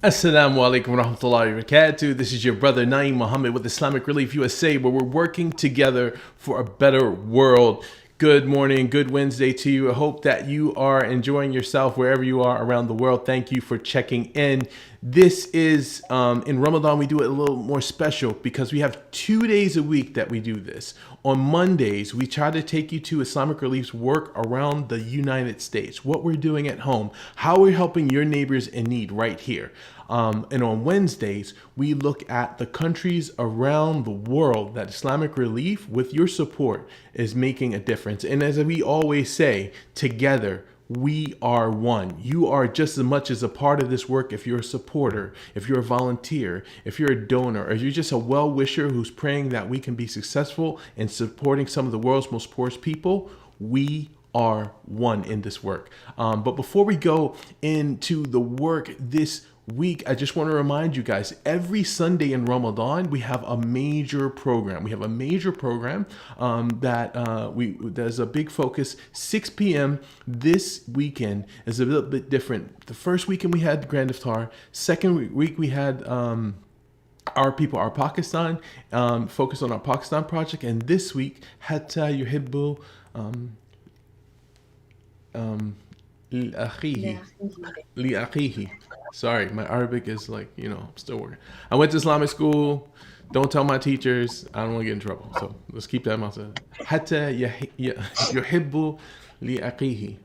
Assalamu alaikum warahmatullahi wabarakatuh. This is your brother Naeem Muhammad with Islamic Relief USA, where we're working together for a better world. Good morning, good Wednesday to you. I hope that you are enjoying yourself wherever you are around the world. Thank you for checking in. This is, in Ramadan, we do it a little more special because we have 2 days a week that we do this. On Mondays, we try to take you to Islamic Relief's work around the United States, what we're doing at home, how we're helping your neighbors in need right here. And on Wednesdays, we look at the countries around the world that Islamic Relief, with your support, is making a difference. And as we always say, together, we are one. You are just as much as a part of this work if you're a supporter, if you're a volunteer, if you're a donor, or if you're just a well-wisher who's praying that we can be successful in supporting some of the world's most poorest people. We are one in this work. But before we go into the work this week, I just want to remind you guys, every Sunday in Ramadan we have a major program. There's a big focus. 6 p.m. this weekend is a little bit different. The first weekend we had Grand Iftar. Second week we had our people, our Pakistan, focus on our Pakistan project. And this week, Hatta Yuhibbu Li'akhihi. Sorry, my Arabic is like, I'm still working. I went to Islamic school. Don't tell my teachers. I don't want to get in trouble. So let's keep that in mind. Hatta yuhibbu li'akhihi.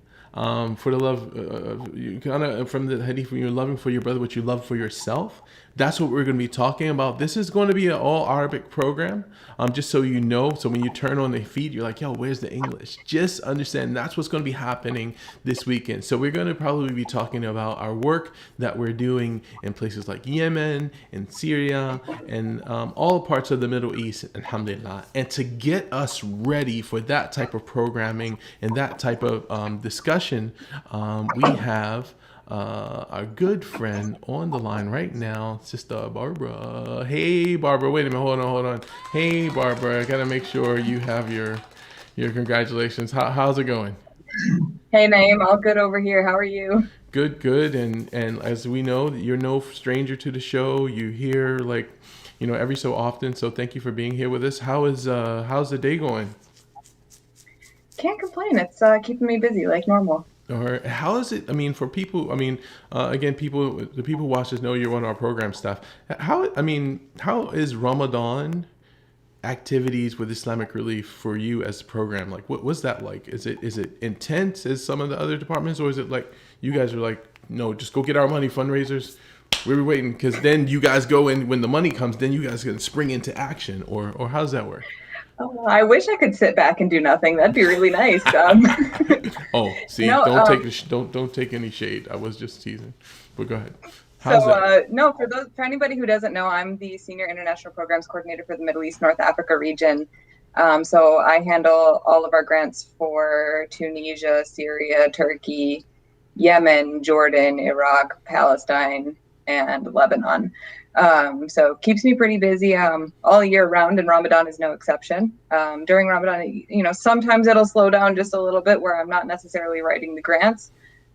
For the love, you kind of from the hadith, when you're loving for your brother what you love for yourself. That's what we're going to be talking about. This is going to be an all Arabic program, just so you know. So when you turn on the feed, you're like, yo, where's the English? Just understand that's what's going to be happening this weekend. So we're going to probably be talking about our work that we're doing in places like Yemen and Syria and all parts of the Middle East, alhamdulillah. And to get us ready for that type of programming and that type of discussion, we have our good friend on the line right now, Sister Barbara. Hey, Barbara. Wait a minute. Hold on. Hey, Barbara. I gotta make sure you have your congratulations. How's it going? Hey Naeem, all good over here. How are you? Good. And as we know, you're no stranger to the show. You hear every so often. So thank you for being here with us. How's the day going? Can't complain. It's keeping me busy like normal. Or how is it? I mean, for people, again, the people who watch this know you're on our program staff. How is Ramadan activities with Islamic Relief for you as a program? Like, what was that like? Is it intense as some of the other departments, or is it like you guys are like, no, just go get our money, fundraisers. We're waiting because then you guys go in when the money comes. Then you guys can spring into action, or how does that work? Oh, I wish I could sit back and do nothing. That'd be really nice. Oh, see, no, don't take any shade. I was just teasing, but go ahead. How's so that? no, for anybody who doesn't know, I'm the Senior International Programs Coordinator for the Middle East North Africa region. So I handle all of our grants for Tunisia, Syria, Turkey, Yemen, Jordan, Iraq, Palestine, and Lebanon. So keeps me pretty busy all year round, and Ramadan is no exception. During Ramadan, sometimes it'll slow down just a little bit where I'm not necessarily writing the grants,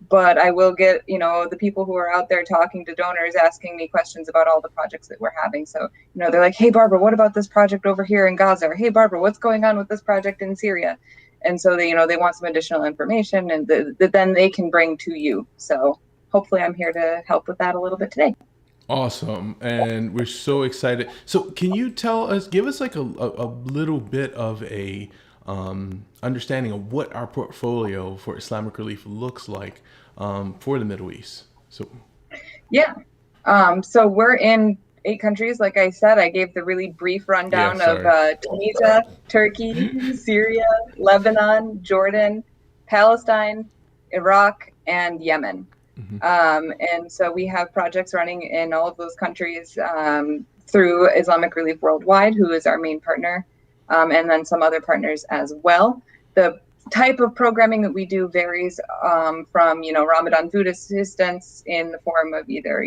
but I will get, the people who are out there talking to donors, asking me questions about all the projects that we're having. So, they're like, hey, Barbara, what about this project over here in Gaza? Or, hey, Barbara, what's going on with this project in Syria? And so they want some additional information and that then they can bring to you. So hopefully I'm here to help with that a little bit today. Awesome, and we're so excited. So, can you give us like a little bit of a understanding of what our portfolio for Islamic Relief looks like for the Middle East? So, yeah. So we're in 8 countries. Like I said, I gave the really brief rundown of Tunisia, Turkey, Syria, Lebanon, Jordan, Palestine, Iraq, and Yemen. And so we have projects running in all of those countries through Islamic Relief Worldwide, who is our main partner, and then some other partners as well. The type of programming that we do varies from, Ramadan food assistance in the form of either,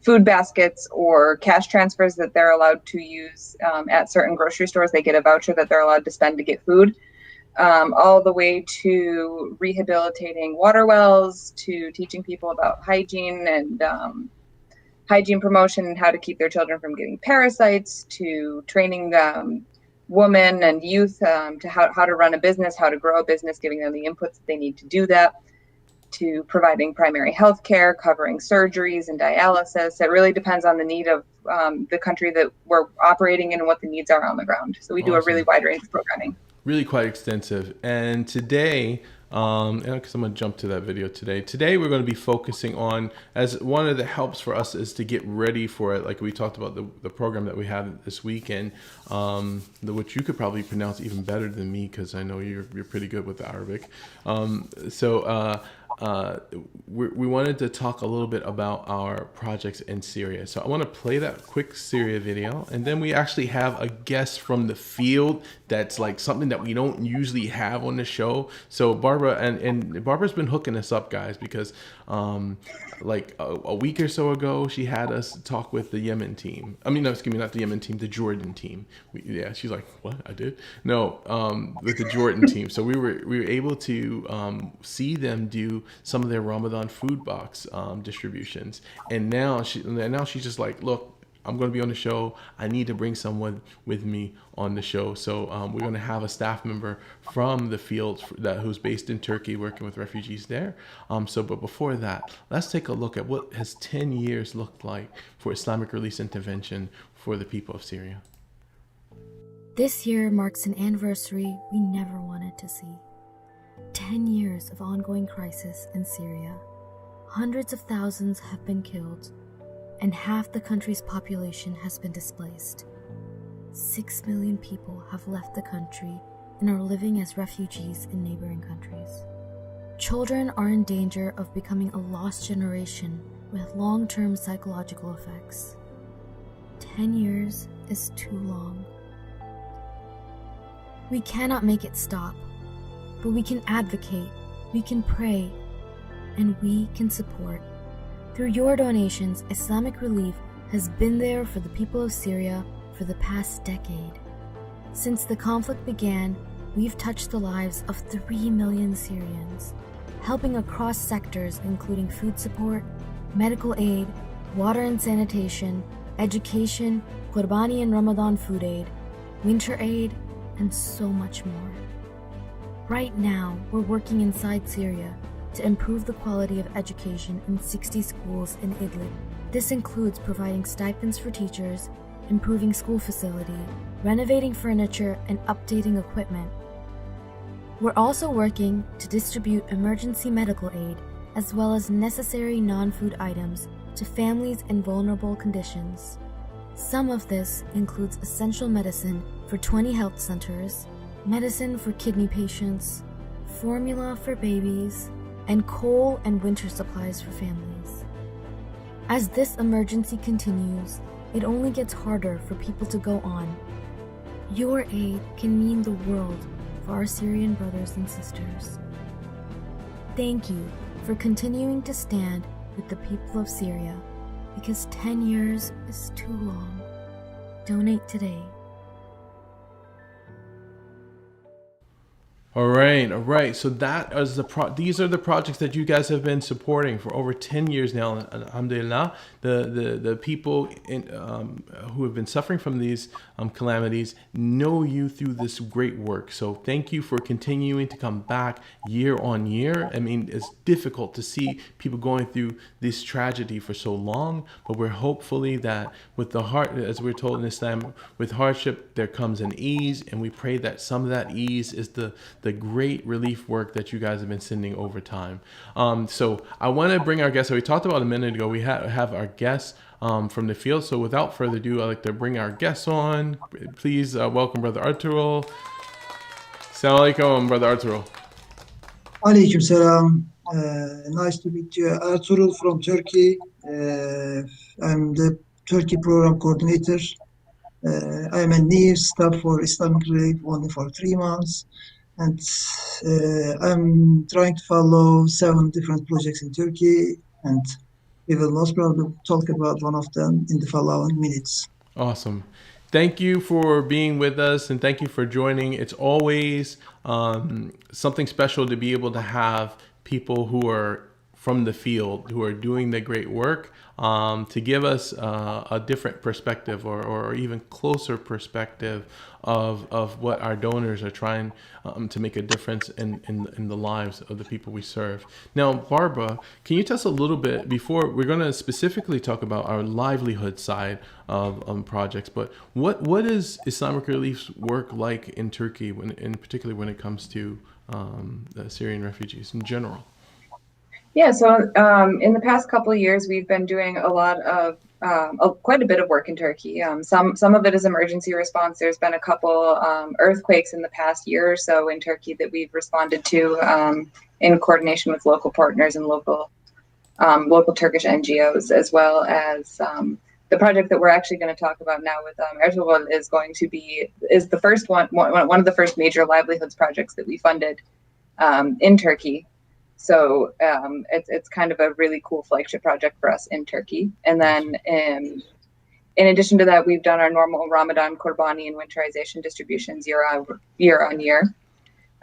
food baskets or cash transfers that they're allowed to use at certain grocery stores. They get a voucher that they're allowed to spend to get food. All the way to rehabilitating water wells, to teaching people about hygiene and hygiene promotion and how to keep their children from getting parasites, to training women and youth to how to run a business, how to grow a business, giving them the inputs that they need to do that, to providing primary health care, covering surgeries and dialysis. It really depends on the need of the country that we're operating in and what the needs are on the ground. So we do a really wide range of programming. Really quite extensive. And today, because I'm going to jump to that video today. Today, we're going to be focusing on, as one of the helps for us is to get ready for it. Like we talked about the program that we had this weekend, which you could probably pronounce even better than me because I know you're pretty good with the Arabic. We wanted to talk a little bit about our projects in Syria. So I want to play that quick Syria video, and then we actually have a guest from the field that's like something that we don't usually have on the show. So Barbara, and Barbara's been hooking us up, guys, because like a week or so ago, she had us talk with the Yemen team. I mean, no, excuse me, not the Yemen team, the Jordan team. She's like, what? I did? No, with the Jordan team. So we were able to see them do some of their Ramadan food box distributions, and now she's just like, look, I'm going to be on the show. I need to bring someone with me on the show. So we're going to have a staff member from the field who's based in Turkey working with refugees there. But before that, let's take a look at what has 10 years looked like for Islamic Relief Intervention for the people of Syria. This year marks an anniversary we never wanted to see. 10 years of ongoing crisis in Syria. Hundreds of thousands have been killed, and half the country's population has been displaced. 6 million people have left the country and are living as refugees in neighboring countries. Children are in danger of becoming a lost generation with long-term psychological effects. 10 years is too long. We cannot make it stop, but we can advocate, we can pray, and we can support. Through your donations, Islamic Relief has been there for the people of Syria for the past decade. Since the conflict began, we've touched the lives of 3 million Syrians, helping across sectors including food support, medical aid, water and sanitation, education, Qurbani and Ramadan food aid, winter aid, and so much more. Right now, we're working inside Syria to improve the quality of education in 60 schools in Idlib. This includes providing stipends for teachers, improving school facility, renovating furniture, and updating equipment. We're also working to distribute emergency medical aid as well as necessary non-food items to families in vulnerable conditions. Some of this includes essential medicine for 20 health centers, medicine for kidney patients, formula for babies, and coal and winter supplies for families. As this emergency continues, it only gets harder for people to go on. Your aid can mean the world for our Syrian brothers and sisters. Thank you for continuing to stand with the people of Syria, because 10 years is too long. Donate today. All right. So that is these are the projects that you guys have been supporting for over 10 years now. And alhamdulillah, the people who have been suffering from these calamities know you through this great work. So thank you for continuing to come back year on year. I mean, it's difficult to see people going through this tragedy for so long, but we're hopefully that with the heart, as we're told in Islam, with hardship there comes an ease, and we pray that some of that ease is the great relief work that you guys have been sending over time. So I want to bring our guests. So we talked about a minute ago, we have our guests from the field. So without further ado, I'd like to bring our guests on. Please welcome Brother Arturo. Assalamu alaikum, Brother Arturo. Alaikum salam. Nice to meet you. Arturo from Turkey. I'm the Turkey program coordinator. I'm a new staff for Islamic Relief only for 3 months. And I'm trying to follow 7 different projects in Turkey, and we will most probably talk about one of them in the following minutes. Awesome. Thank you for being with us, and thank you for joining. It's always something special to be able to have people who are from the field who are doing the great work to give us a different perspective or even closer perspective of what our donors are trying to make a difference in the lives of the people we serve. Now, Barbara, can you tell us a little bit, before we're going to specifically talk about our livelihood side of projects, but what is Islamic Relief's work like in Turkey, in particular when it comes to the Syrian refugees in general? Yeah, so in the past couple of years, we've been doing a lot of quite a bit of work in Turkey. Some of it is emergency response. There's been a couple earthquakes in the past year or so in Turkey that we've responded to in coordination with local partners and local Turkish NGOs, as well as the project that we're actually going to talk about now with Ertuğrul is the first one of the first major livelihoods projects that we funded in Turkey. So it's kind of a really cool flagship project for us in Turkey. And then in addition to that, we've done our normal Ramadan, Qurbani, and winterization distributions year on year.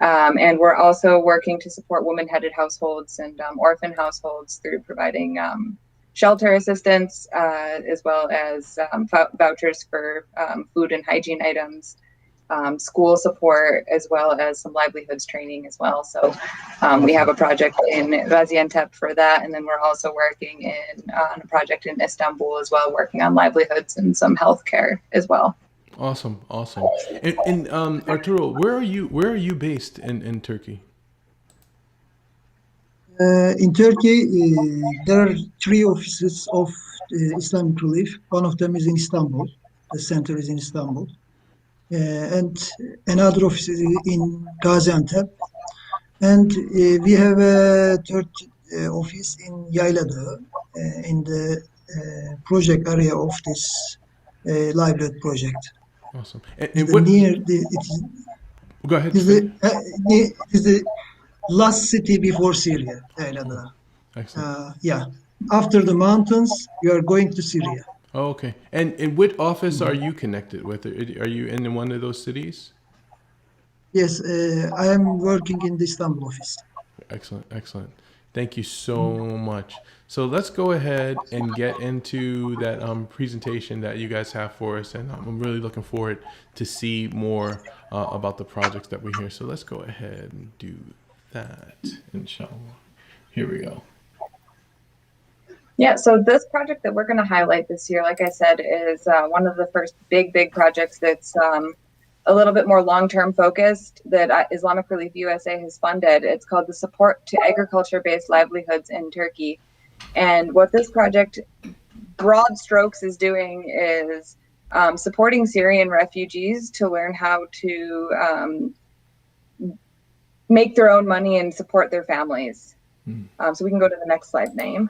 And we're also working to support women-headed households and orphan households through providing shelter assistance, as well as vouchers for food and hygiene items, school support, as well as some livelihoods training as well. So we have a project in Gaziantep for that, and then we're also working on a project in Istanbul as well, working on livelihoods and some healthcare as well. Awesome. And Ertuğrul, where are you based in Turkey? In Turkey, there are 3 offices of Islamic Relief. One of them is in Istanbul. The center is in Istanbul. And another office is in Gaziantep. And we have a third office in Yaylada, in the project area of this livelihood project. Awesome. Go ahead. It is the last city before Syria, Yaylada. Excellent. Yeah. After the mountains, you are going to Syria. Oh, okay. And what office are you connected with? Are you in one of those cities? Yes, I am working in the Istanbul office. Excellent. Thank you so much. So let's go ahead and get into that presentation that you guys have for us. And I'm really looking forward to see more about the projects that we hear. So let's go ahead and do that, inshallah. Here we go. Yeah, so this project that we're going to highlight this year, like I said, is one of the first big projects that's a little bit more long-term focused that Islamic Relief USA has funded. It's called the Support to Agriculture-Based Livelihoods in Turkey. And what this project, broad strokes, is doing is supporting Syrian refugees to learn how to make their own money and support their families. So we can go to the next slide, Naeem.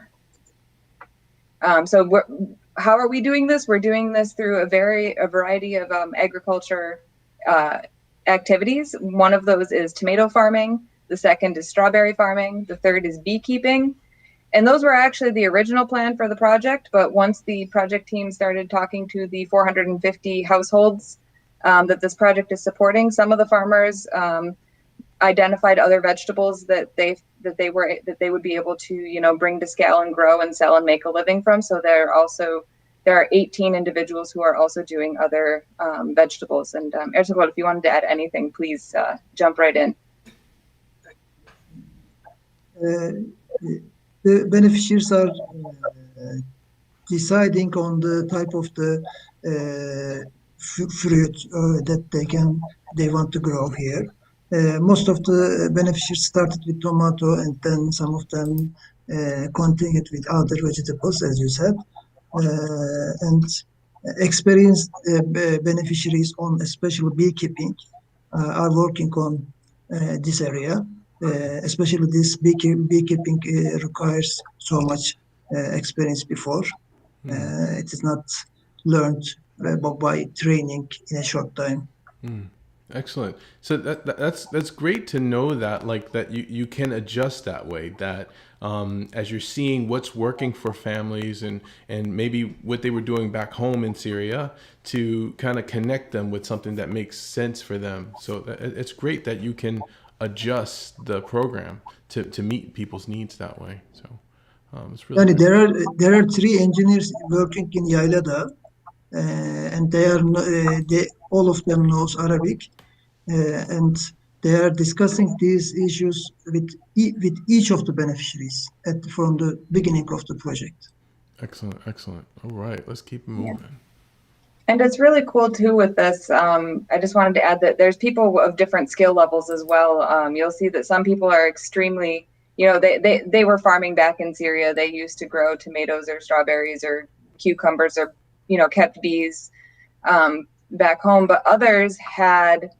How are we doing this? We're doing this through a variety of agriculture activities. One of those is tomato farming. The second is strawberry farming. The third is beekeeping. And those were actually the original plan for the project. But once the project team started talking to the 450 households that this project is supporting, some of the farmers identified other vegetables that they would be able to bring to scale and grow and sell and make a living from. So there are 18 individuals who are also doing other vegetables. And Ertuğrul, if you wanted to add anything, please jump right in. The beneficiaries are deciding on the type of the fruit that they want to grow here. Most of the beneficiaries started with tomato, and then some of them continued with other vegetables, as you said. And experienced beneficiaries on especially beekeeping are working on this area. Especially this beekeeping requires so much experience before. It is not learned by training in a short time. Excellent. So that's great to know that, like, that you can adjust that way, that as you're seeing what's working for families and maybe what they were doing back home in Syria, to kind of connect them with something that makes sense for them. So it's great that you can adjust the program to meet people's needs that way. So it's really Yani good. there are three engineers working in Yaylada, and they all of them knows Arabic, and they are discussing these issues with each of the beneficiaries from the beginning of the project. Excellent, excellent. All right, let's keep Yeah. moving. And it's really cool too with this. I just wanted to add that there's people of different skill levels as well. You'll see that some people are extremely, they were farming back in Syria. They used to grow tomatoes or strawberries or cucumbers or, kept bees back home. But others had,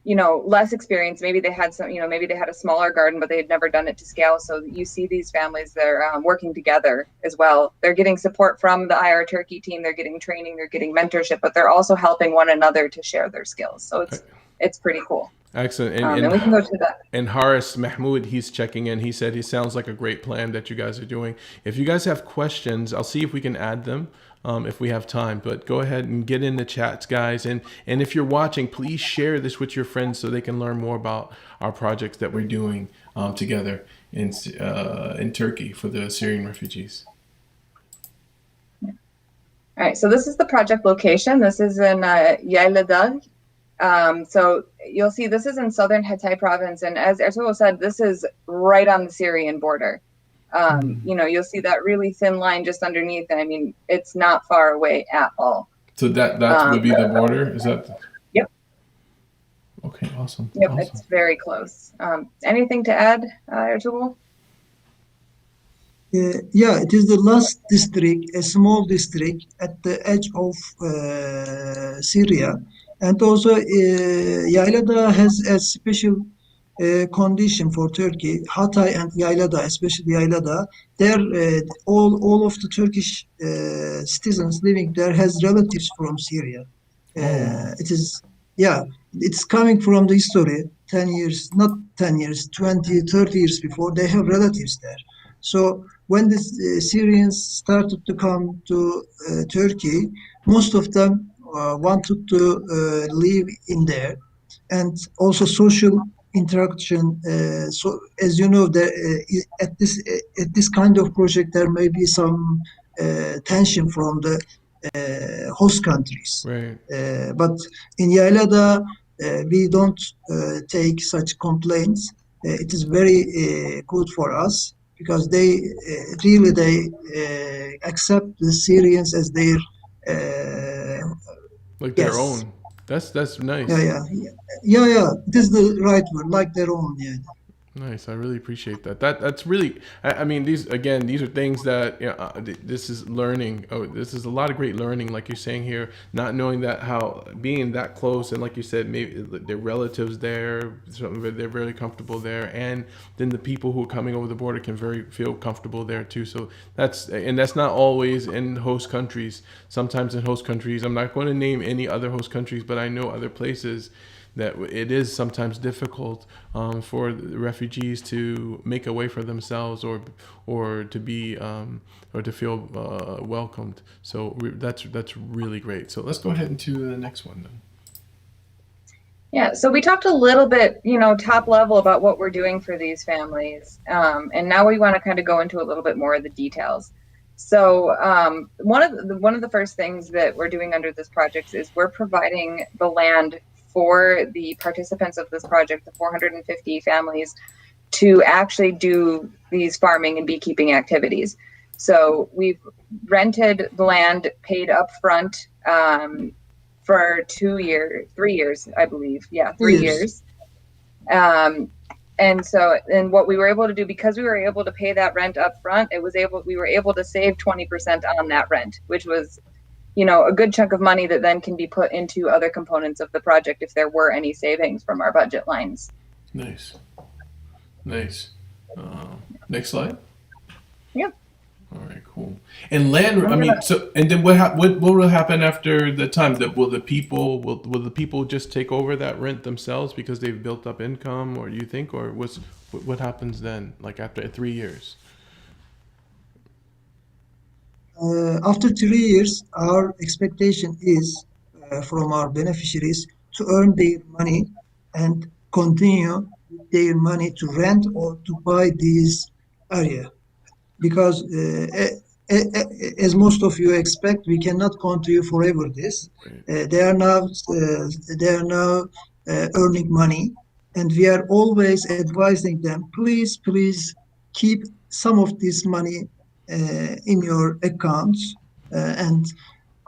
less experience. Maybe they had maybe they had a smaller garden, but they had never done it to scale. So you see these families, they're working together as well. They're getting support from the IR Turkey team. They're getting training, they're getting mentorship, but they're also helping one another to share their skills. So it's pretty cool. Excellent. And we can go to that. And Haris Mahmoud, he's checking in. He said he sounds like a great plan that you guys are doing. If you guys have questions, I'll see if we can add them if we have time. But go ahead and get in the chats, guys. And if you're watching, please share this with your friends so they can learn more about our projects that we're doing together in Turkey for the Syrian refugees. All right. So this is the project location. This is in Yayladağ. So you'll see this is in southern Hatay province, and as Ertuğrul said, this is right on the Syrian border. You'll see that really thin line just underneath, and I mean, it's not far away at all. So that would be the border? Is that? Yep. Okay, awesome. Yep, awesome. It's very close. Anything to add, Ertuğrul? Yeah, it is the last district, a small district at the edge of Syria. And also, Yaylada has a special condition for Turkey. Hatay and Yaylada, especially Yaylada, all of the Turkish citizens living there has relatives from Syria. It's coming from the history, 10 years, not 10 years, 20, 30 years before, they have relatives there. So when the Syrians started to come to Turkey, most of them wanted to live in there, and also social interaction. So, as you know, at this kind of project, there may be some tension from the host countries. Right. But in Yaylada, we don't take such complaints. It is very good for us because they accept the Syrians as their like their own. That's nice. Yeah. It is the right word, like their own. Yeah. Nice. I really appreciate that. That's really. I mean, these are things that this is learning. Oh, this is a lot of great learning, like you're saying here. Not knowing that how being that close, and like you said, maybe their relatives there, they're very comfortable there, and then the people who are coming over the border can feel comfortable there too. So that's not always in host countries. Sometimes in host countries, I'm not going to name any other host countries, but I know other places that it is sometimes difficult for the refugees to make a way for themselves or to be or to feel welcomed. So that's really great. So let's go ahead into the next one then. Yeah, so we talked a little bit, top level about what we're doing for these families, and now we want to kind of go into a little bit more of the details. So one of the first things that we're doing under this project is we're providing the land for the participants of this project, the 450 families, to actually do these farming and beekeeping activities. So we've rented the land, paid up front for 3 years, I believe. Yeah, 3 years. And what we were able to do, because we were able to pay that rent up front, we were able to save 20% on that rent, which was a good chunk of money that then can be put into other components of the project if there were any savings from our budget lines. Nice. Next slide. Yeah. All right, cool. And land. I mean, and then what will happen after the time? Will the people just take over that rent themselves because they've built up income, or you think, or what happens then? Like after 3 years? After 3 years, our expectation is from our beneficiaries to earn their money and continue their money to rent or to buy this area because as most of you expect, we cannot continue forever this. Right. They are now earning money, and we are always advising them, please keep some of this money in your accounts, and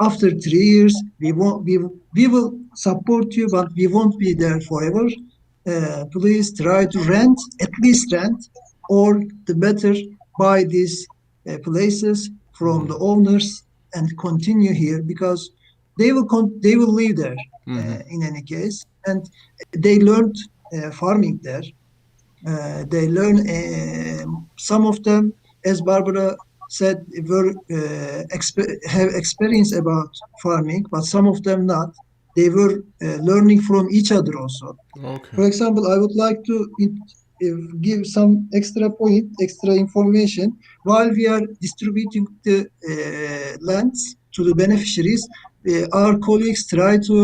after 3 years, we will support you, but we won't be there forever. Please try to rent, at least rent, or the better buy these places from the owners and continue here because they will live there in any case, and they learned farming there. They learn some of them, as Barbara said, have experience about farming, but some of them not. They were learning from each other also. Okay. For example, I would like to give some extra information. While we are distributing the lands to the beneficiaries, our colleagues try to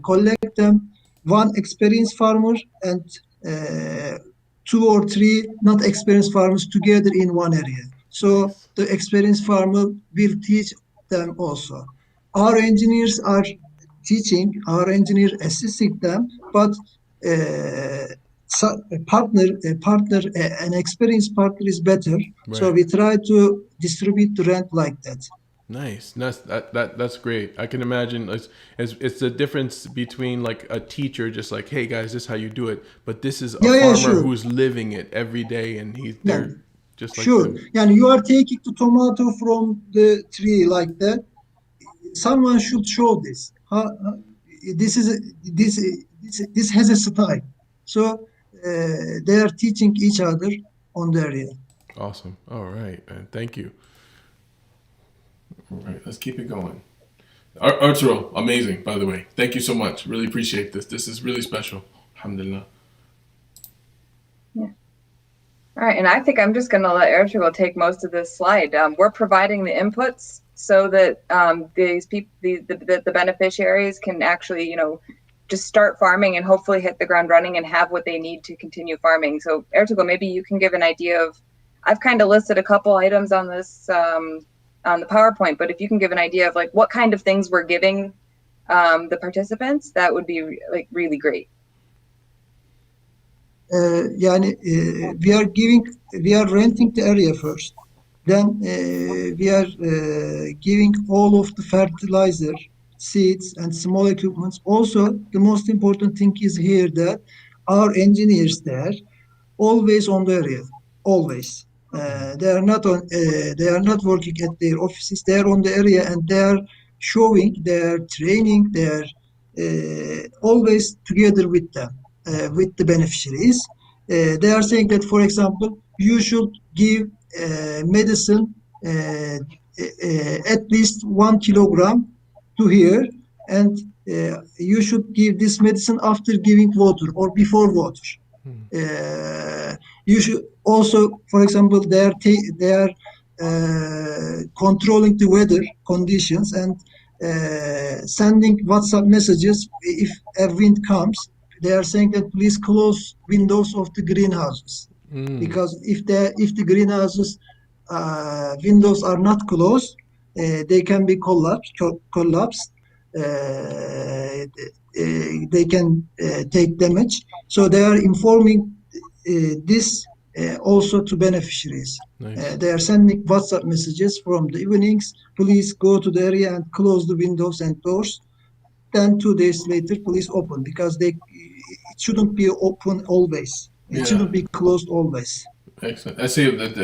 collect them, one experienced farmer and uh, two or three not experienced farmers together in one area. So Nice. the experienced farmer will teach them also. Our engineers are teaching, our engineer assisting them, but uh, an experienced partner is better. So Right. we try to distribute the rent like that. Nice. That's great. I can imagine it's the difference between like a teacher just like, hey guys, this is how you do it, but this is a Yeah, farmer sure. who's living it every day and he's Yeah, they're just like sure. them. And you are taking the tomato from the tree like that. Someone should show this. This is this has a style. So they are teaching each other on the area. Awesome. All right, man. Thank you. All right, let's keep it going. Arturo, amazing, by the way. Thank you so much. Really appreciate this. This is really special. Alhamdulillah. Yeah. All right, and I think I'm just going to let Arturo take most of this slide. We're providing the inputs so that these people, the beneficiaries, can actually, just start farming and hopefully hit the ground running and have what they need to continue farming. So, Arturo, maybe you can give an idea of. I've kind of listed a couple items on this on the PowerPoint, but if you can give an idea of like what kind of things we're giving the participants, that would be like really great. Yani we are renting the area first. Then we are giving all of the fertilizer, seeds, and small equipments. Also, the most important thing is here that our engineers there always on the area, always. They are not working at their offices. They are on the area and they are showing, they are training, they are always together with them, with the beneficiaries. They are saying that, for example, you should give medicine at least 1 kilogram to here, and you should give this medicine after giving water or before water. You should also, for example, they are controlling the weather conditions and sending WhatsApp messages if a wind comes. They are saying that please close windows of the greenhouses because if the greenhouses windows are not closed, they can be collapsed. They can take damage. So they are informing this also to beneficiaries. Nice. They are sending WhatsApp messages from the evenings. Please go to the area and close the windows and doors. Then 2 days later, please open because it shouldn't be open always. It Yeah. shouldn't be closed always. Excellent. I see that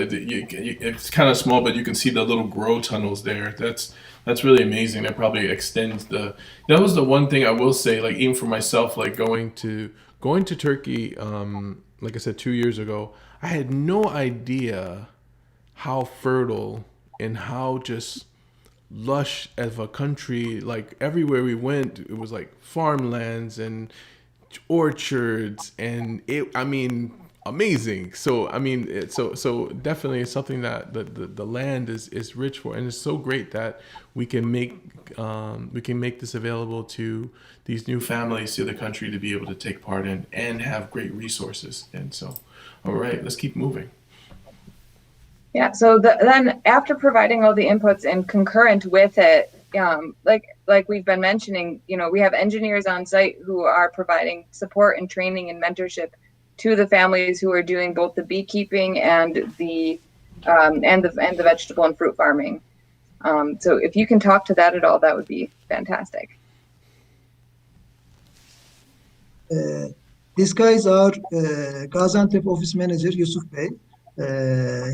it's kind of small, but you can see the little grow tunnels there. That's really amazing. That probably extends the. That was the one thing I will say. Like even for myself, like going to Turkey. Like I said 2 years ago, I had no idea how fertile and how just lush of a country. Like everywhere we went, it was like farmlands and orchards, and it. I mean, amazing. So I mean, so definitely it's something that the land is rich for, and it's so great that we can make this available to these new families to the country to be able to take part in and have great resources. And so, all right, let's keep moving. Yeah, so then after providing all the inputs and concurrent with it, like we've been mentioning, we have engineers on site who are providing support and training and mentorship to the families who are doing both the beekeeping and the vegetable and fruit farming. So if you can talk to that at all, that would be fantastic. This guy is our Gaziantep office manager, Yusuf Bey.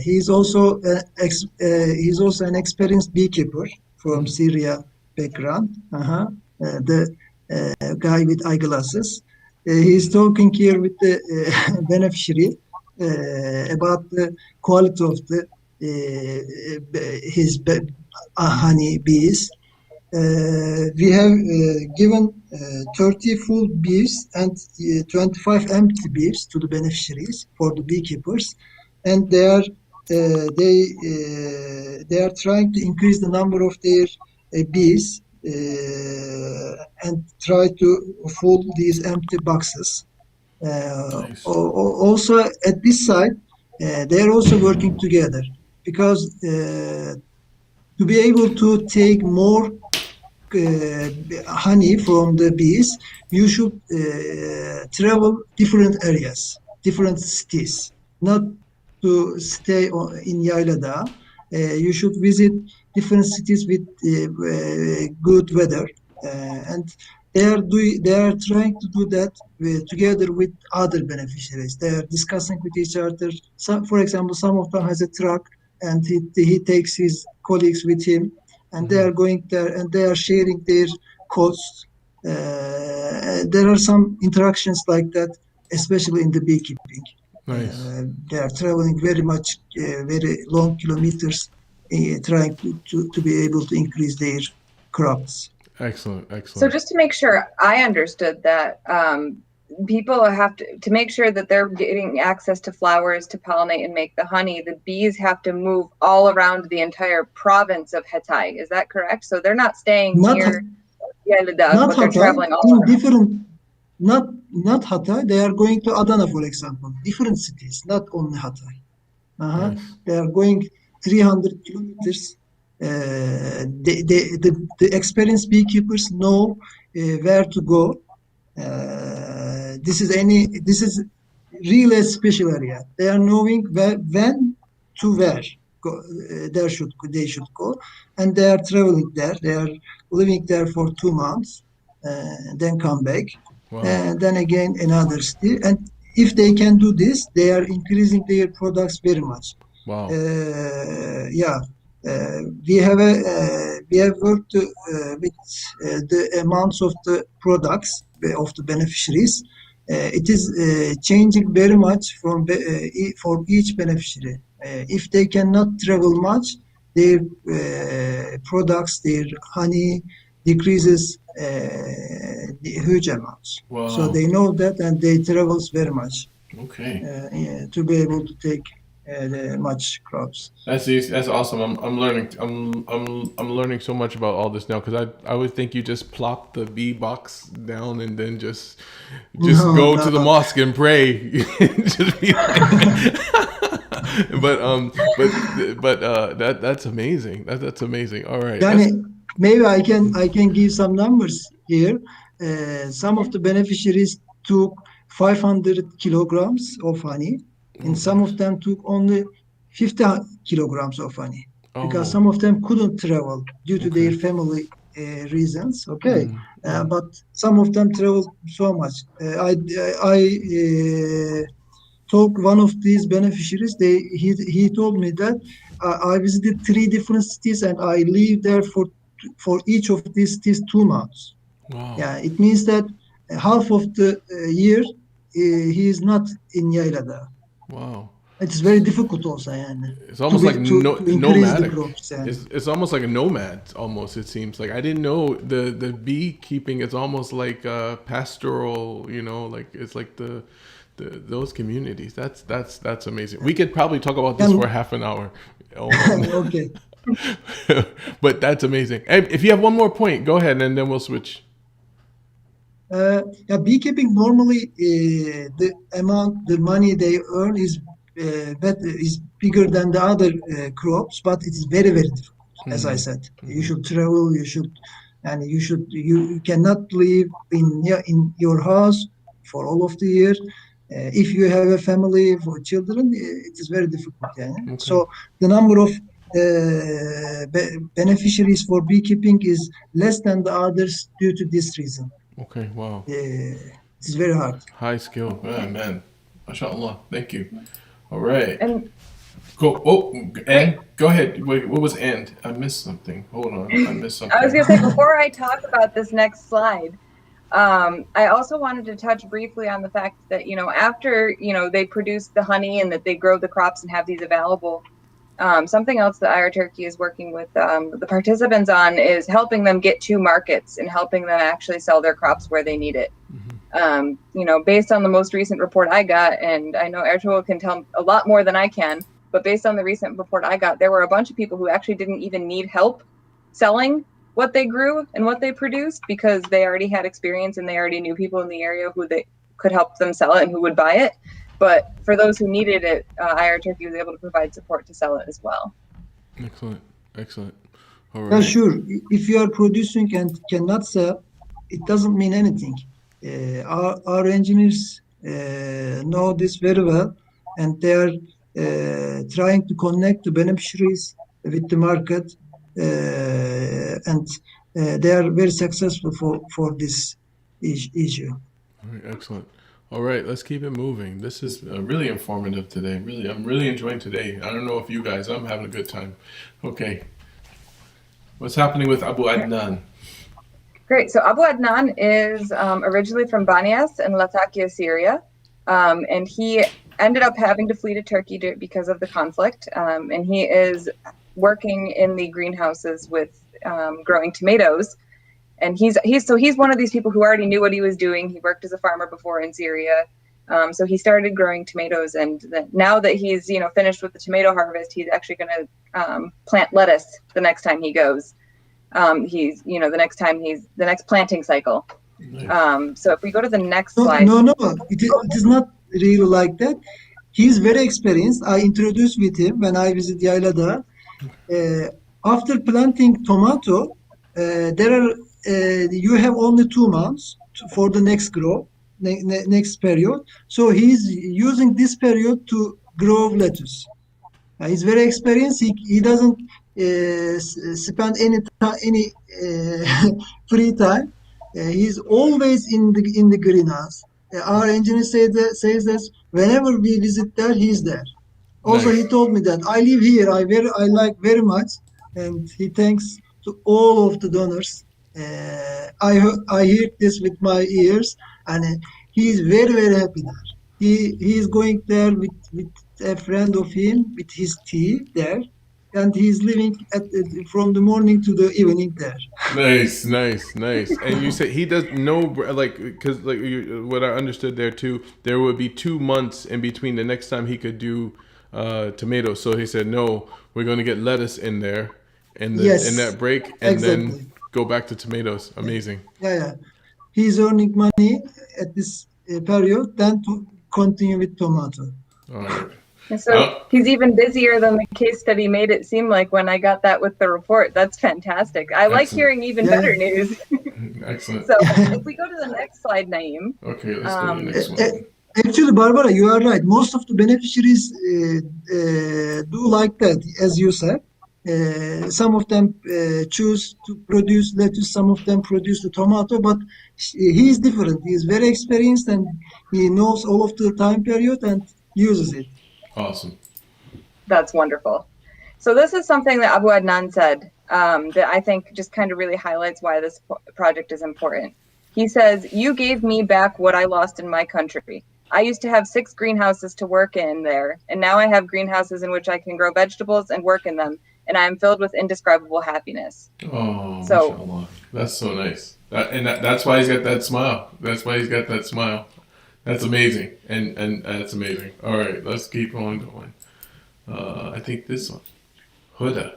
He's also an experienced beekeeper from Syria background. The guy with eyeglasses. He's talking here with the beneficiary about the quality of his honey bees. We have given 30 full bees and 25 empty bees to the beneficiaries for the beekeepers, and they are trying to increase the number of their bees and try to fill these empty boxes. Nice. Also at this side, they are also working together because to be able to take more honey from the bees, you should travel different areas, different cities, not to stay in Yaylada. You should visit different cities with good weather, and they are trying to do that together with other beneficiaries. They are discussing with each other. For example, some of them has a truck, and he takes his colleagues with him, and they are going there and they are sharing their costs. There are some interactions like that, especially in the beekeeping. Nice. They are traveling very long kilometers, trying to be able to increase their crops. Excellent. So just to make sure I understood that, people have to make sure that they're getting access to flowers to pollinate and make the honey. The bees have to move all around the entire province of Hatay. Is that correct? So they're not staying near Yaylada, but they're traveling all around. Different, not Hatay. They are going to Adana, for example. Different cities, not only Hatay. Nice. They are going 300 kilometers. The experienced beekeepers know where to go. This is really a special area. They are knowing when to where they should go, and they are traveling there. They are living there for 2 months, then come back, Wow. and then again another city. And if they can do this, they are increasing their products very much. Wow. We have worked with the amounts of the products of the beneficiaries. It is changing very much for each beneficiary. If they cannot travel much, their products, their honey decreases huge amounts. Wow. So they know that, and they travel very much. Okay. To be able to take much crops. That's awesome. I'm learning. I'm learning so much about all this now, because I would think you just plop the bee box down and then just go to the mosque and pray. Just be but that's amazing. That's amazing. All right. Maybe I can give some numbers here. Some of the beneficiaries took 500 kilograms of honey. And some of them took only 50 kilograms of honey because some of them couldn't travel due to their family reasons. But some of them traveled so much. I talked one of these beneficiaries. He told me that I visited 3 different cities and I lived there for each of these cities 2 months. Wow. Yeah, it means that half of the year he is not in Yaylada. Wow. It's very difficult also. It's almost like nomadic. Crops, it's almost like a nomad, almost, it seems. Like, I didn't know the beekeeping is almost like pastoral, like it's like the those communities. That's amazing. We could probably talk about this for half an hour. Okay. But that's amazing. Hey, if you have one more point, go ahead, and then we'll switch. Yeah, beekeeping normally the money they earn is bigger than the other crops, but it's very difficult. As I said, you should travel, you cannot live in your house for all of the year. If you have a family for children, it is very difficult. Yeah. Okay. So the number of beneficiaries for beekeeping is less than the others due to this reason. Okay. Wow. It's very hard. High skill. Man. MashaAllah. Thank you. All right. And Go. Oh, and go ahead. Wait, what was and? I missed something. Hold on. I missed something. I was going to say, before I talk about this next slide, I also wanted to touch briefly on the fact that, after, they produce the honey and that they grow the crops and have these available, something else that IR Turkey is working with the participants on is helping them get to markets and helping them actually sell their crops where they need it. Based on the most recent report I got, and I know Ertuğrul can tell a lot more than I can, but based on the recent report I got, there were a bunch of people who actually didn't even need help selling what they grew and what they produced because they already had experience and they already knew people in the area who they could help them sell it and who would buy it. But for those who needed it, IR Turkey was able to provide support to sell it as well. Excellent. All right. Yeah, sure. If you are producing and cannot sell, it doesn't mean anything. Our engineers know this very well, and they are trying to connect the beneficiaries with the market, and they are very successful for this issue. All right, excellent. All right, let's keep it moving. This is really informative today. I'm really enjoying today. I don't know if you guys, I'm having a good time. Okay. What's happening with Abu Adnan? Great. So Abu Adnan is originally from Banias in Latakia, Syria. And he ended up having to flee to Turkey because of the conflict. And he is working in the greenhouses with growing tomatoes. And he's one of these people who already knew what he was doing. He worked as a farmer before in Syria. So he started growing tomatoes, and now that he's finished with the tomato harvest, he's actually going to plant lettuce the next time he goes. The next planting cycle. Nice. So if we go to the next slide. No, it is not really like that. He's very experienced. I introduced with him when I visit Yaylada. After planting tomato, you have only 2 months for the next next period. So he's using this period to grow lettuce. He's very experienced. He doesn't spend any free time. He's always in the greenhouse. Our engineer says that whenever we visit there, he's there. Also, Nice. he told me that I live here. I like very much, and he thanks to all of the donors. I heard this with my ears, and he is very happy there. He is going there with a friend of him with his tea there, and he's living from the morning to the evening there. Nice. And you say he does no, because what I understood there too, there would be 2 months in between the next time he could do tomatoes. So he said, no, we're going to get lettuce in there, in that break, and exactly. then go back to tomatoes. Amazing. Yeah. He's earning money at this period, then to continue with tomato. All right. And so he's even busier than the case study made it seem like when I got that with the report. That's fantastic. I like hearing even better news. Excellent. So if we go to the next slide, Naeem. Okay, let's go to the next one. Actually, Barbara, you are right. Most of the beneficiaries do like that, as you said. Some of them choose to produce lettuce, some of them produce the tomato, but he is different. He is very experienced, and he knows all of the time period and uses it. Awesome. That's wonderful. So this is something that Abu Adnan said that I think just kind of really highlights why this project is important. He says, "You gave me back what I lost in my country. I used to have 6 greenhouses to work in there, and now I have greenhouses in which I can grow vegetables and work in them, and I am filled with indescribable happiness." Oh, So- mashallah. That's so nice. That's why he's got that smile. That's amazing, and that's amazing. All right, let's keep on going. I think this one, Huda.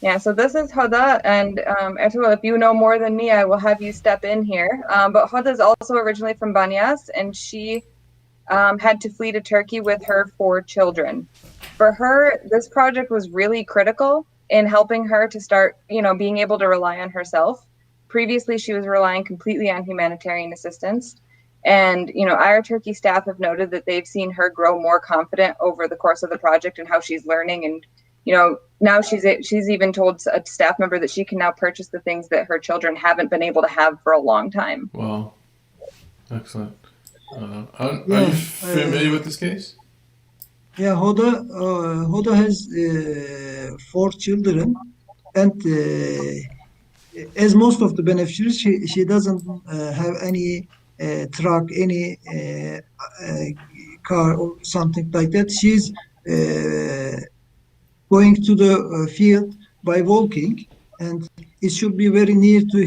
Yeah, so this is Hoda, and Ertuğrul, if you know more than me, I will have you step in here. But Hoda is also originally from Banyas, and she had to flee to Turkey with her 4 children. For her, this project was really critical in helping her to start, being able to rely on herself. Previously, she was relying completely on humanitarian assistance. And, our Turkey staff have noted that they've seen her grow more confident over the course of the project and how she's learning. And, now she's even told a staff member that she can now purchase the things that her children haven't been able to have for a long time. Wow. Excellent. Are you familiar with this case? Yeah, Hoda has 4 children, and as most of the beneficiaries, she doesn't have any truck, any car or something like that. She's going to the field by walking, and it should be very near to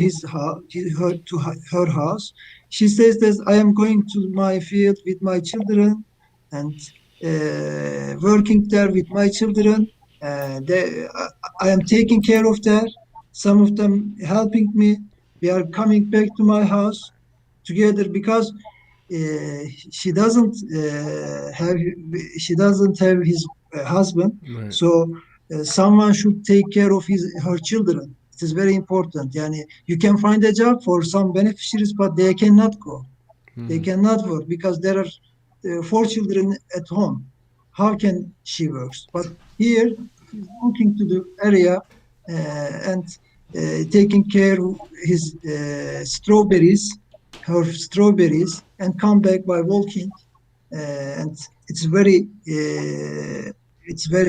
her house. She says that I am going to my field with my children and working there with my children. I am taking care of them. Some of them helping me. We are coming back to my house together because she doesn't have his husband. Right. So someone should take care of her children. It is very important. Yani, you can find a job for some beneficiaries, but they cannot go. They cannot work because there are 4 children at home. How can she work? But here, she's looking to the area and taking care of his strawberries, and come back by walking. And it's very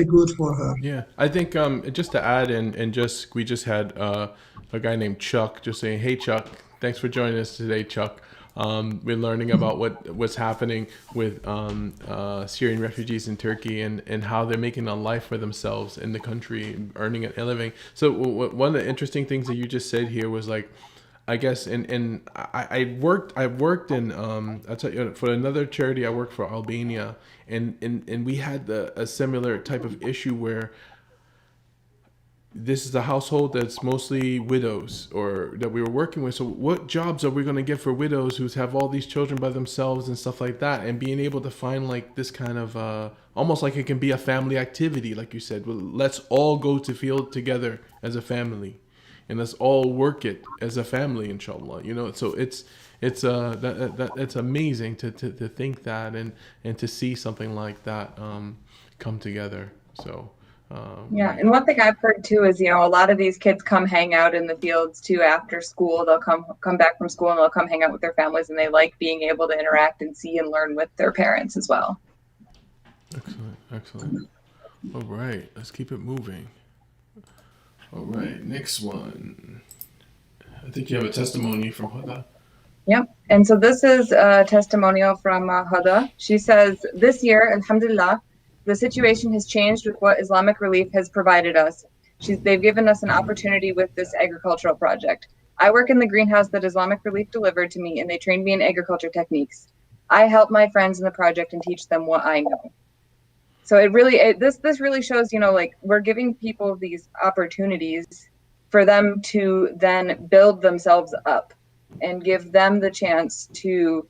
good for her. Yeah, I think just to add in, and we just had a guy named Chuck just saying, "Hey Chuck, thanks for joining us today, Chuck. We're learning about what's happening with Syrian refugees in Turkey and how they're making a life for themselves in the country, earning a living." So one of the interesting things that you just said here was like, I guess, and I worked in I'll tell you, for another charity I worked for Albania, and we had a similar type of issue where this is a household that's mostly widows or that we were working with. So what jobs are we going to get for widows who have all these children by themselves and stuff like that, and being able to find like this kind of almost like it can be a family activity, like you said. Well, let's all go to field together as a family, and let's all work it as a family, inshallah. So it's amazing to think that and to see something like that come together. So yeah, and one thing I've heard too is, a lot of these kids come hang out in the fields too after school. They'll come back from school and they'll come hang out with their families, and they like being able to interact and see and learn with their parents as well. Excellent. All right, let's keep it moving. All right, next one. I think you have a testimony from Huda. Yep. And so this is a testimonial from Huda. She says, "This year, alhamdulillah, the situation has changed with what Islamic Relief has provided us. They've given us an opportunity with this agricultural project. I work in the greenhouse that Islamic Relief delivered to me, and they trained me in agriculture techniques. I help my friends in the project and teach them what I know." So this really shows, like we're giving people these opportunities for them to then build themselves up and give them the chance to,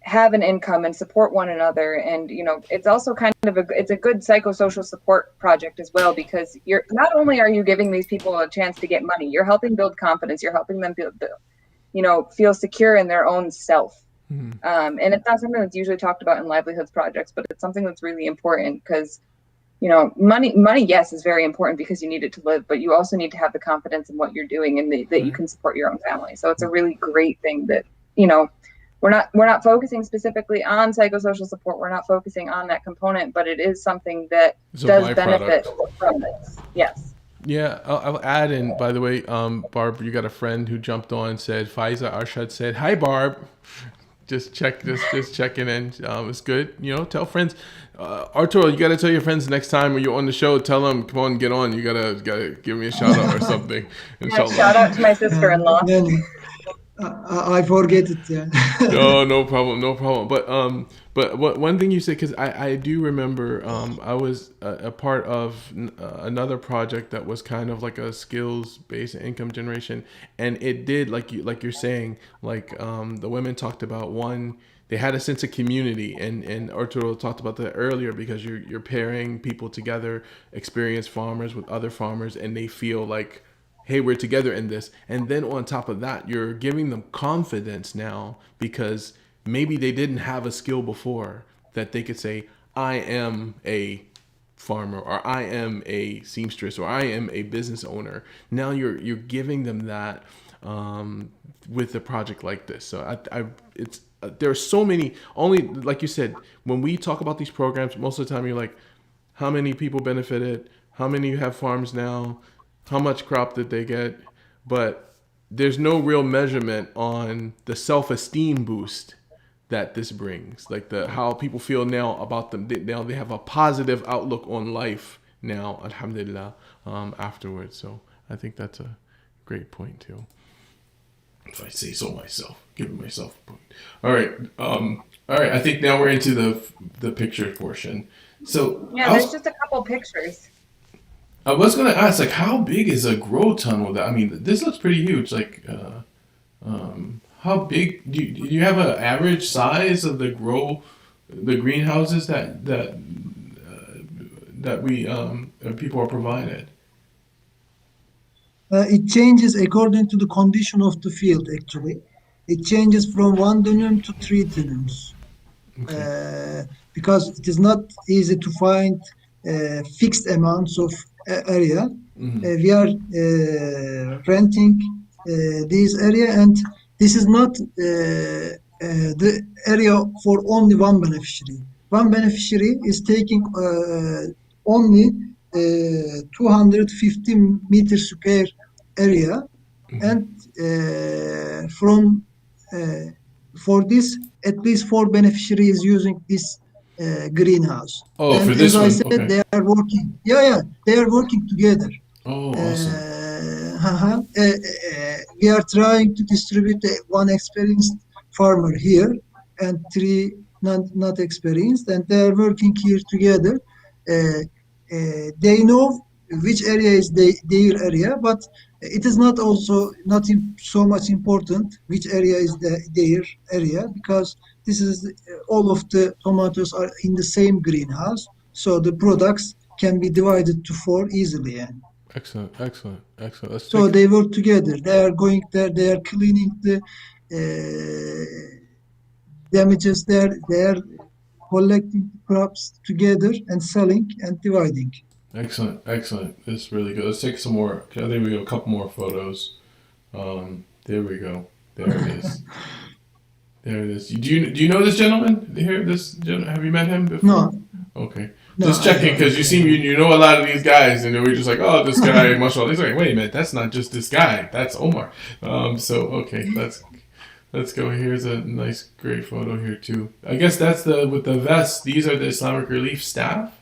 have an income and support one another. And, it's also kind of it's a good psychosocial support project as well, because you're not only are you giving these people a chance to get money, you're helping build confidence. You're helping them feel secure in their own self. And it's not something that's usually talked about in livelihoods projects, but it's something that's really important because, money, yes, is very important because you need it to live, but you also need to have the confidence in what you're doing and that you can support your own family. So it's a really great thing that, we're not focusing specifically on psychosocial support. We're not focusing on that component, but it is something that does benefit from this. Yes. Yeah, I'll add in, by the way, Barb, you got a friend who jumped on and said, Faiza Arshad said, "Hi, Barb." Just checking in. It's good. Tell friends. Arturo, you got to tell your friends next time when you're on the show, tell them, come on, get on. You gotta give me a shout out or something. Yeah, shout out to my sister-in-law. I forget it. Yeah. No, no problem, no problem. But one thing you said, because I do remember, I was a part of another project that was kind of like a skills based income generation, and it did like you're saying, like the women talked about one. They had a sense of community, and Arturo talked about that earlier because you're pairing people together, experienced farmers with other farmers, and they feel like, hey, we're together in this. And then on top of that, you're giving them confidence now because maybe they didn't have a skill before that they could say, I am a farmer, or I am a seamstress, or I am a business owner. Now you're giving them that with a project like this. So I it's there are so many. Only like you said, when we talk about these programs, most of the time you're like, how many people benefited? How many have farms now? How much crop did they get? But there's no real measurement on the self-esteem boost that this brings, like the how people feel now about them. Now they have a positive outlook on life now, alhamdulillah, afterwards. So I think that's a great point too. If I say so myself, giving myself a point. All right. I think now we're into the picture portion. So Yeah, there's just a couple pictures. I was gonna ask, like, how big is a grow tunnel? That I mean, this looks pretty huge. Like, how big do you have an average size of the greenhouses that we people are provided? It changes according to the condition of the field, actually. It changes from 1 dönüm to 3 dönüms. Okay. Because it is not easy to find fixed amounts of area. We are renting this area, and this is not the area for only one beneficiary. One beneficiary is taking only 250 meter square area, and for this, at least 4 beneficiaries using this greenhouse. Oh, And for this as I one, said, okay. they are working. Yeah, they are working together. Oh, awesome. We are trying to distribute one experienced farmer here and 3 not experienced, and they are working here together. They know which area is their area, but it is not also not so much important which area is their area, because this is all of the tomatoes are in the same greenhouse, so the products can be divided to 4 easily. Excellent. Let's So take. they work together. They are going there. They are cleaning the damages there. They are collecting crops together and selling and dividing. Excellent. That's really good. Let's take some more. I think we have a couple more photos. There we go. There it is. There it is. Do you know this gentleman here? Have you met him before? No, Okay. no, Just I checking because haven't. you know a lot of these guys, and we're just like, oh, this guy, mashallah. He's like, wait a minute, that's not just this guy, that's Omar. So okay, let's go. Here's a nice, great photo here too. I guess that's with the vest. These are the Islamic Relief staff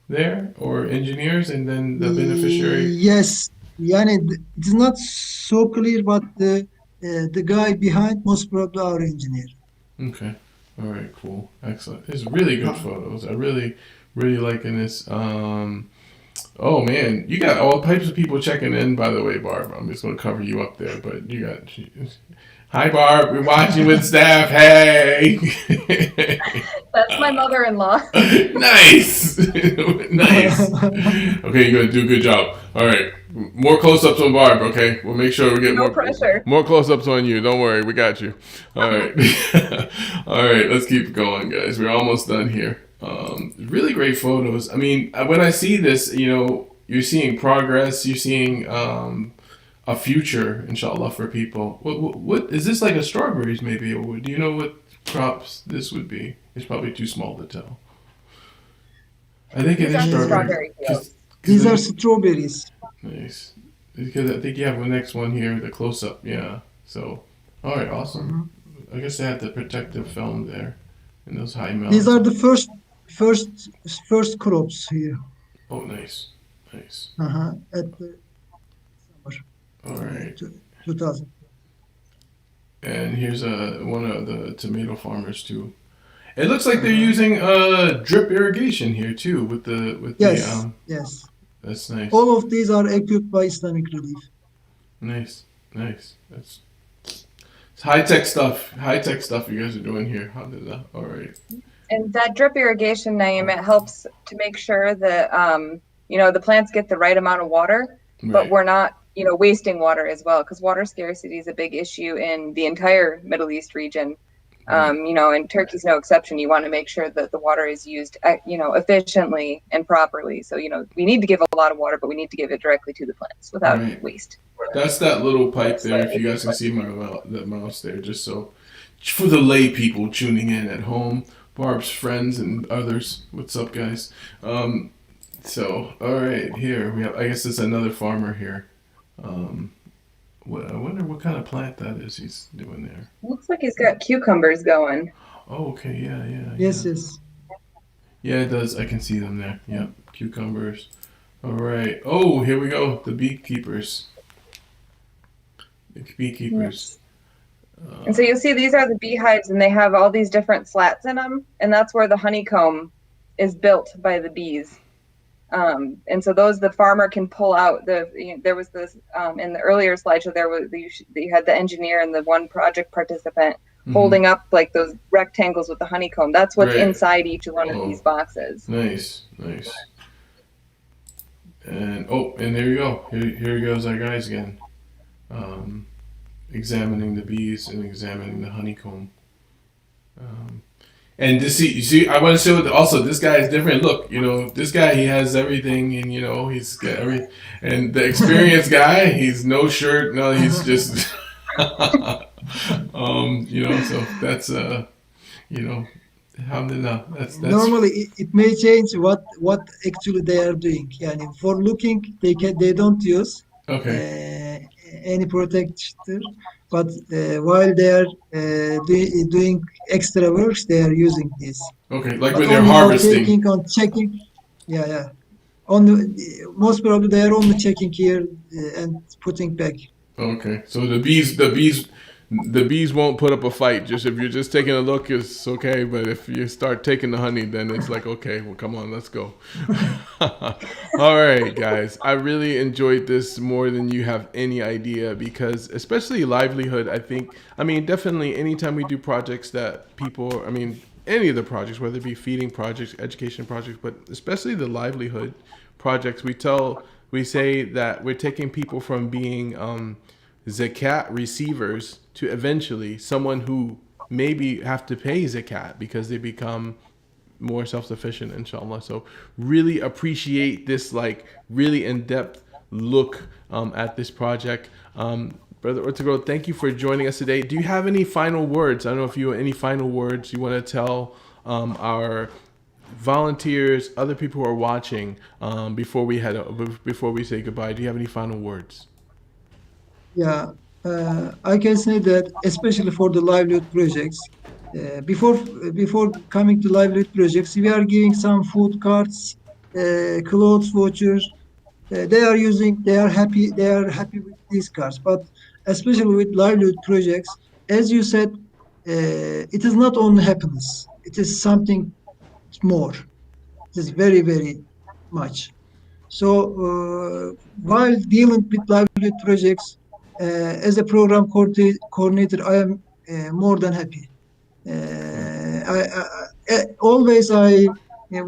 there, or engineers, and then the beneficiary. Yes, yani it is not so clear, but the guy behind most probably our engineer. Okay. All right. Cool. Excellent. It's really good photos. I really, really liking this. Oh man, you got all types of people checking in. By the way, Barb, I'm just going to cover you up there, but you got. Hi, Barb. We're watching with staff. Hey. That's my mother-in-law. Nice. Nice. Okay, you're going to do a good job. All right. More close-ups on Barb, okay? We'll make sure we get No pressure. more close-ups on you. Don't worry, we got you. All right. All right, let's keep going, guys. We're almost done here. Really great photos. I mean, when I see this, you're seeing progress. You're seeing a future, inshallah, for people. What is this, like a strawberries maybe? Or do you know what crops this would be? It's probably too small to tell. I think it These is are strawberry. strawberry fields. These are strawberries. Nice. Because I think you have the next one here, the close-up. Yeah. So, all right, awesome. I guess they had the protective film there in those high mountains. These are the first crops here. Oh, nice. At the summer All right. 2000. And here's one of the tomato farmers too. It looks like they're using drip irrigation here too with the Yes, yes. That's nice. All of these are equipped by Islamic Relief. Nice. That's it's high tech stuff. High tech stuff you guys are doing here. Alhamdulillah. All right. And that drip irrigation, Naeem, it helps to make sure that the plants get the right amount of water, but Right. we're not wasting water as well, because water scarcity is a big issue in the entire Middle East region. And Turkey's no exception. You want to make sure that the water is used, efficiently and properly. So, we need to give a lot of water, but we need to give it directly to the plants without Right. waste. That's that little pipe there. If you guys can see the mouse there, just so for the lay people tuning in at home, Barb's friends and others. What's up, guys? So all right, here we have. I guess it's another farmer here. I wonder what kind of plant that is he's doing there. Looks like he's got cucumbers going. Oh, okay, yeah. Yes, yes. Yeah, it does. I can see them there. Yep, cucumbers. All right. Oh, here we go. The beekeepers. Yes. And so you'll see these are the beehives, and they have all these different slats in them, and that's where the honeycomb is built by the bees. And so those the farmer can pull out. There was this in the earlier slideshow. You had the engineer and the one project participant holding up like those rectangles with the honeycomb. That's what's inside each one of these boxes. Nice. And there you go. Here goes our guys again. Examining the bees and examining the honeycomb. And you see, I want to show also this guy is different. Look, this guy, he has everything, and he's got everything. And the experienced guy, he's no shirt, no, he's just, so that's, alhamdulillah, that's Normally it may change what actually they are doing. Yani for looking, they don't use any protector, but while they are doing extra works, they are using this. Okay, like But when they're only harvesting. on checking. Yeah. Most probably they are only checking here and putting back. Okay, so the bees won't put up a fight. Just if you're just taking a look, it's okay. But if you start taking the honey, then it's like, okay, well, come on, let's go. All right, guys. I really enjoyed this more than you have any idea, because especially Livelihood, definitely anytime we do projects that people, any of the projects, whether it be feeding projects, education projects, but especially the Livelihood projects, we say that we're taking people from being zakat receivers to eventually someone who maybe have to pay zakat because they become more self-sufficient, inshallah. So really appreciate this really in-depth look at this project. Brother Ortego, thank you for joining us today. Do you have any final words? I don't know if you have any final words you want to tell our volunteers, other people who are watching, before we say goodbye. Do you have any final words? Yeah, I can say that especially for the livelihood projects, before coming to livelihood projects, we are giving some food cards, clothes vouchers. They are happy with these cards. But especially with livelihood projects, as you said, it is not only happiness. It is something more. It is very, very much. So while dealing with livelihood projects, as a program coordinator, I am more than happy.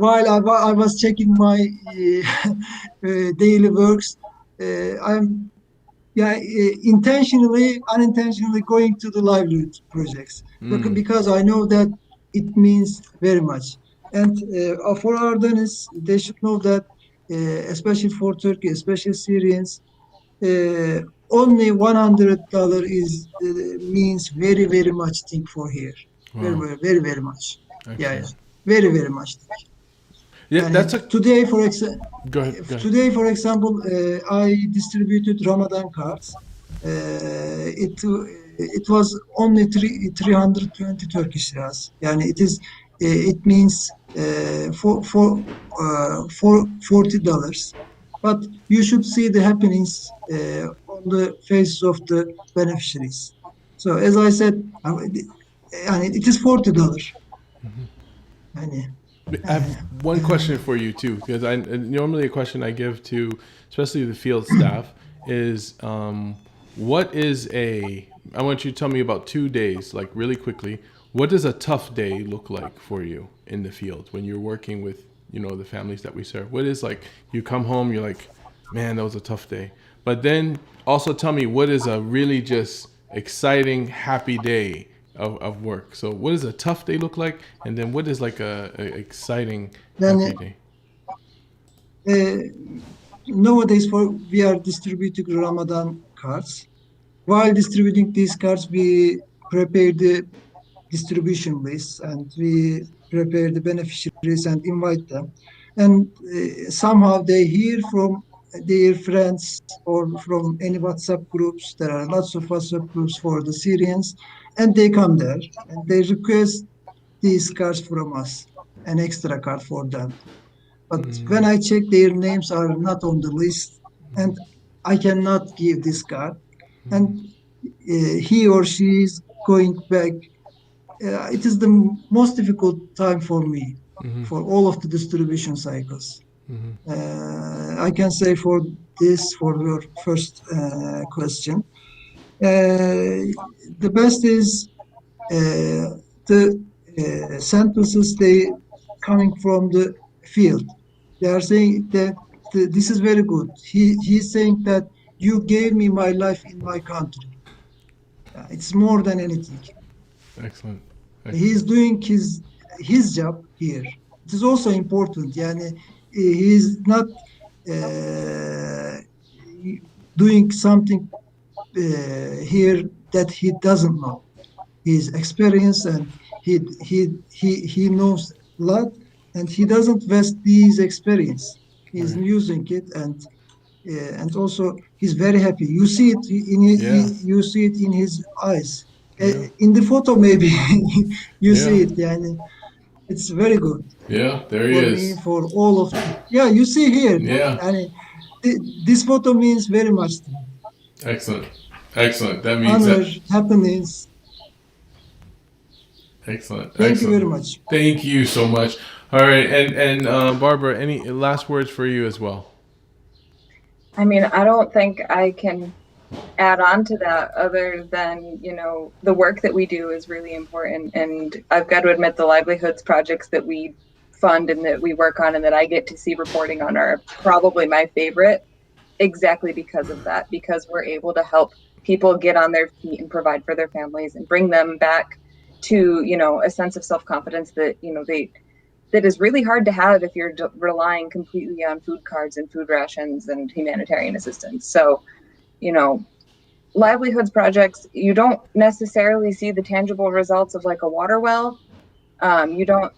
While I was checking my daily works, I'm intentionally, unintentionally going to the livelihood projects because I know that it means very much. And for our donors, they should know that, especially for Turkey, especially Syrians, only $100 means very, very much thing for here. Wow. Very, very, very much. Excellent. Yeah, very, very much. Yeah, today, for example. Go ahead. Today, for example, I distributed Ramadan cards. It was only 320 Turkish liras. It means for $40. But you should see the happenings on the faces of the beneficiaries. So as I said, it is $40. Yani, I have one question for you too, because I normally a question I give to, especially the field staff, is what is a? I want you to tell me about 2 days, like really quickly. What does a tough day look like for you in the field when you're working with the families that we serve? What is like you come home, you're like, man, that was a tough day. But then also tell me what is a really just exciting, happy day of work. So what does a tough day look like? And then what is like a exciting, happy yani day? nowadays we are distributing Ramadan cards. While distributing these cards, we prepare the distribution lists and we prepare the beneficiaries and invite them. And somehow they hear from their friends or from any WhatsApp groups. There are lots of WhatsApp groups for the Syrians, and they come there and they request these cards from us, an extra card for them. But when I check, their names are not on the list, and I cannot give this card. And he or she is going back. It is the most difficult time for me, for all of the distribution cycles. I can say for your first question, the best is the sentences they coming from the field. They are saying that this is very good. He's saying that you gave me my life in my country. It's more than anything. Excellent. He's doing his job here. It is also important. Yani, he's not doing something here that he doesn't know. He's experienced and he knows a lot, and he doesn't waste these experience. He's Right. using it, and also he's very happy. You see it you see it in his eyes. Yeah. In the photo, maybe you see Yeah. it. Yani, it's very good Yeah, there he for is. me, for all of you. Yeah, you see here. Yeah. Yani, this photo means very much to me. Excellent. Excellent. That means Honor, that. happiness. Excellent. Thank you Excellent. very much. Thank you so much. All right, and Barbara, any last words for you as well? I mean, I don't think I can add on to that other than, the work that we do is really important. And I've got to admit, the livelihoods projects that we fund and that we work on and that I get to see reporting on are probably my favorite, exactly because of that, because we're able to help people get on their feet and provide for their families and bring them back to, a sense of self-confidence that, that is really hard to have if you're relying completely on food cards and food rations and humanitarian assistance. So, livelihoods projects, you don't necessarily see the tangible results of like a water well. You don't,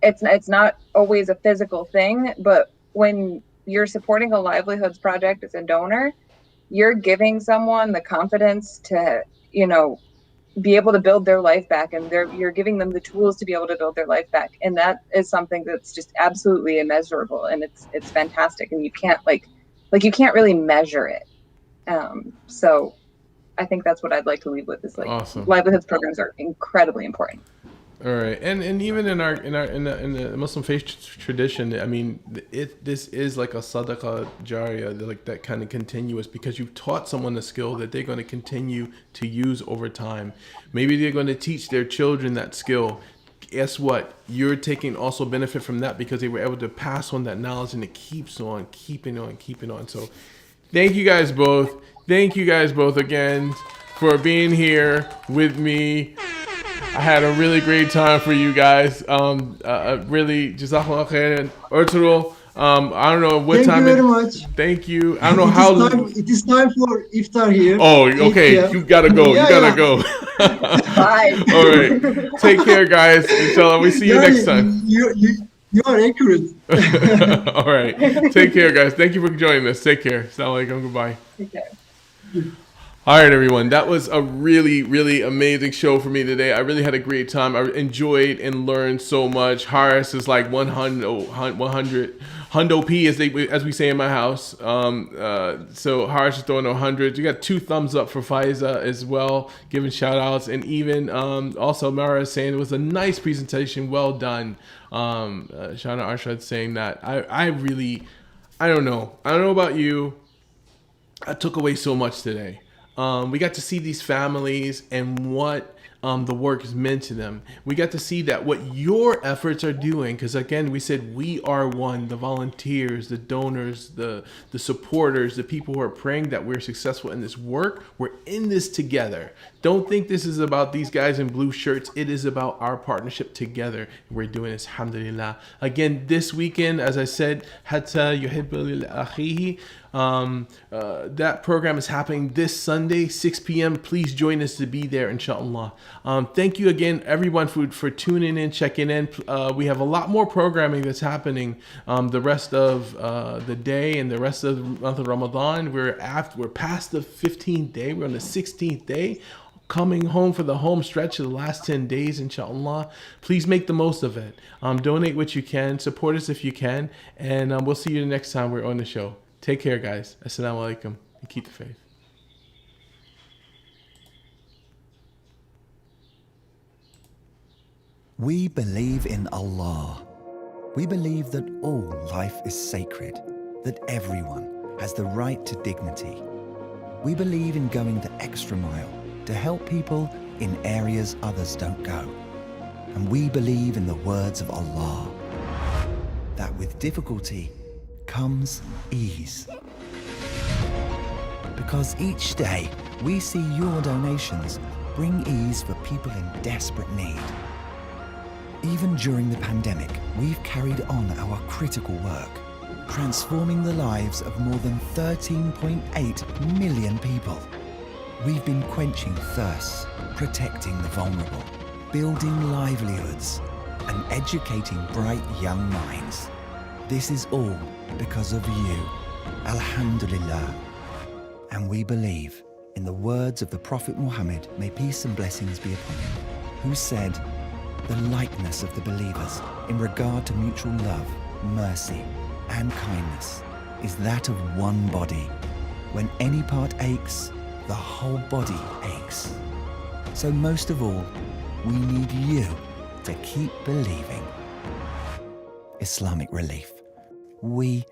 it's not always a physical thing, but when you're supporting a livelihoods project as a donor, you're giving someone the confidence to, be able to build their life back, and you're giving them the tools to be able to build their life back. And that is something that's just absolutely immeasurable, and it's fantastic. And you can't you can't really measure it. So I think that's what I'd like to leave with is Awesome. livelihoods programs are incredibly important. All right, and even in the Muslim faith tradition, I mean, this is like a sadaqah jariyah, like that kind of continuous, because you've taught someone a skill that they're going to continue to use over time. Maybe they're going to teach their children that skill. Guess what? You're taking also benefit from that because they were able to pass on that knowledge, and it keeps on keeping on. So, thank you guys both. Thank you guys both again for being here with me. I had a really great time for you guys. Really, Jazakallah khairan. Ertugrul, I don't know what Thank time. you very much. Thank you. I don't know how. It is time for iftar here. Oh, okay. Yeah. You gotta go. Yeah, You gotta yeah. go. Bye. All right. Take care, guys. Inshallah, we see you Yeah, next time. You are accurate. All right. Take care, guys. Thank you for joining us. Take care. Assalamu alaikum. Goodbye. Okay. All right, everyone. That was a really, really amazing show for me today. I really had a great time. I enjoyed and learned so much. Haris is like 100 Hundo P, as we say in my house. So Harsh is throwing 100. You got 2 thumbs up for Faiza as well, giving shout outs. And even also Mara is saying it was a nice presentation, well done. Shana Arshad saying that. I don't know about you. I took away so much today. We got to see these families and what the work is meant to them. We got to see that what your efforts are doing, because again, we said we are one, the volunteers, the donors, the supporters, the people who are praying that we're successful in this work. We're in this together. Don't think this is about these guys in blue shirts. It is about our partnership together. We're doing this, alhamdulillah. Again, this weekend, as I said, Hatta Yuhibbu li Akhihi. That program is happening this Sunday, 6 p.m. Please join us to be there, inshallah. Thank you again, everyone, for tuning in, checking in. We have a lot more programming that's happening the rest of the day and the rest of the month of Ramadan. We're past the 15th day. We're on the 16th day. Coming home for the home stretch of the last 10 days, inshallah. Please make the most of it. Donate what you can. Support us if you can. And we'll see you the next time we're on the show. Take care, guys. Assalamu alaikum. And keep the faith. We believe in Allah. We believe that all life is sacred, that everyone has the right to dignity. We believe in going the extra mile to help people in areas others don't go. And we believe in the words of Allah, that with difficulty comes ease. Because each day we see your donations bring ease for people in desperate need. Even during the pandemic, we've carried on our critical work, transforming the lives of more than 13.8 million people. We've been quenching thirsts, protecting the vulnerable, building livelihoods, and educating bright young minds. This is all because of you, Alhamdulillah. And we believe in the words of the Prophet Muhammad, may peace and blessings be upon him, who said, the likeness of the believers in regard to mutual love, mercy, and kindness is that of one body. When any part aches, the whole body aches. So most of all, we need you to keep believing. Islamic Relief. We